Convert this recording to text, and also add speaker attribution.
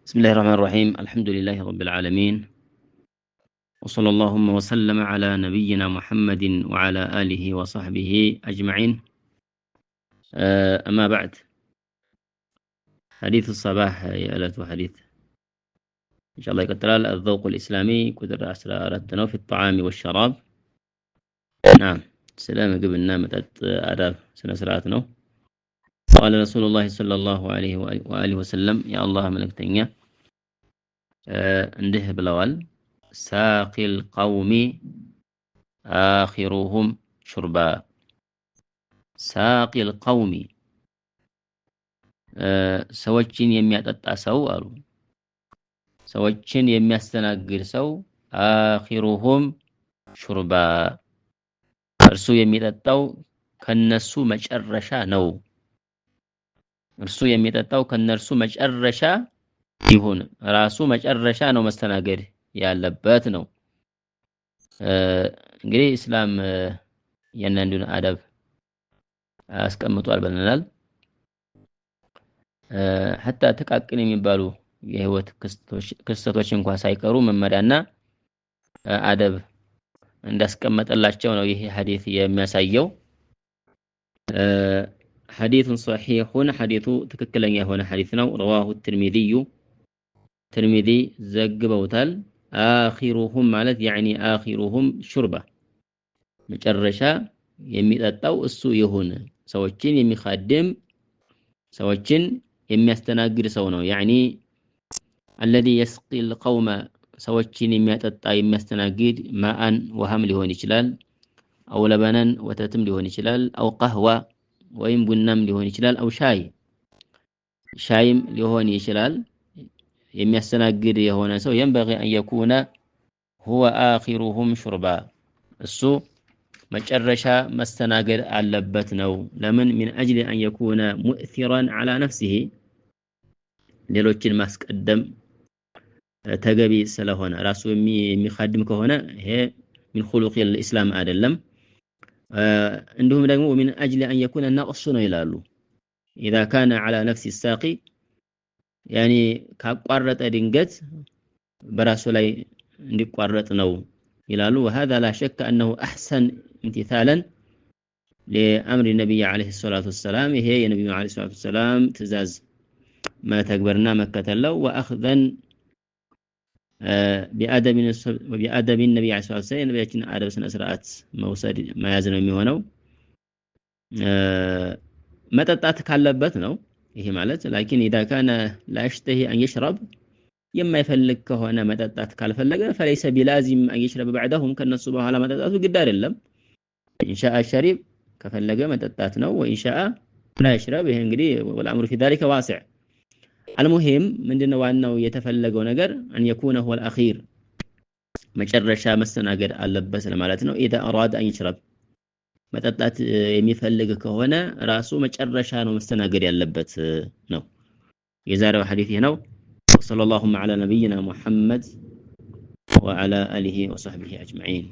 Speaker 1: بسم الله الرحمن الرحيم الحمد لله رب العالمين وصلى اللهم وسلم على نبينا محمد وعلى آله وصحبه أجمعين أما بعد حديث الصباح يألت حديث إن شاء الله يقترال الذوق الإسلامي كدر أسرارتنا في الطعام والشراب نعم سلام قبل نامت آداب سنسراتنا قال رسول الله صلى الله عليه وآله وسلم يا الله ملكتنيا እንዲህ ብለዋል ሳቂል ቀውሚ አኺሩሁም ሹርባ ሳቂል ቀውሚ ሰዎችን የሚያጠጣ ሰው አሉ ሰዎችን የሚያስተናግድ ሰው አኺሩሁም ሹርባ እርሱ የሚጠጣው ከነሱ መጨረሻ ነው እርሱ የሚጠጣው ከነርሱ መጨረሻ ይሁን ራሱ መጨረሻ ነው መስተናገድ ያለበት ነው እንግዲህ እስላም የእያንዳንዱን አደብ አስቀምጧል ብለናል hatta ተቃቅን የሚባሉ የህይወት ክስተቶች እንኳን ሳይቀሩ መመሪያና አደብ እንዳስቀመጠላቸው ነው ይሄ ሐዲስ የሚያሳየው حديث صحيح حديث ትክክለኛ የሆነ ሐዲስ ነው رواه الترمذي ترمذي ዘግበውታል آخرهم ማለት يعني آخرهم شربة መጨረሻ የሚጠጣው እሱ ይሁን ሰዎችን የሚخادም ሰዎችን የሚያስተናግድ ሰው ነው يعني الذي يسقي القوم ሰዎችን የሚያጠጣ የሚያስተናግድ ማአን ወሃም ሊሆን ይችላል አው ለበነን ወተትም ሊሆን ይችላል አው قهوة ወይም ቡናም ሊሆን ይችላል አው ሻይም ሊሆን ይችላል የሚያስተናግድ የሆነ ሰው ينبغي أن يكون هو آخرهم شربا እሱ መጨረሻ መስተናገድ አለበት ነው ለምን من أجل أن يكون مؤثرا على نفسه ሌሎችን ማስቀደም ተገቢ ስለሆነ ራሱ የሚخادም ከሆነ ይሄ من خلق الإسلام አይደለም እንደውም ደግሞ من أجل أن يكون نقص ነው ይላሉ إذا كان على نفس الساقي يعني ካቋረጠ ድንገት በራሱ ላይ እንዲቋረጥ ነው ይላሉ وهذا لا شك أنه أحسن امتثالا لأمر النبي عليه الصلاة والسلام ይሄ የነብዩ عليه الصلاة والسلام ትእዛዝ መተግበርና መከተል ነው وأخذا بأدب النبي عليه الصلاة والسلام ነብያችን አደብ ስነ ስርዓት መውሰድ መያዝ ነው የሚሆነው መጠጣት ካለበት ነው ይሄ ማለት لكن اذا كان لا يشتهي ان يشرب የማይፈልግ ከሆነ መጠጣት ካልፈለገ فليس بلازم ان يشرب بعدهم ከነሱ በኋላ መጠጣቱ ግድ አይደለም ان شاء شرب ከፈለገ መጠጣት ነው وان شاء لا يشرب ይሄ እንግዲህ والامر في ذلك واسع المهم ምንድነው ዋናው የተፈለገው ነገር ان يكون هو الاخير መጨረሻ መስተናገድ አለበት ለማለት ነው اذا اراد ان يشرب መጠጣት የሚፈልግ ከሆነ ራሱ መጨረሻ ነው መስተናገድ ያለበት ነው የዛሬው ሐዲስ ነው صلى الله على نبينا محمد وعلى آله وصحبه أجمعين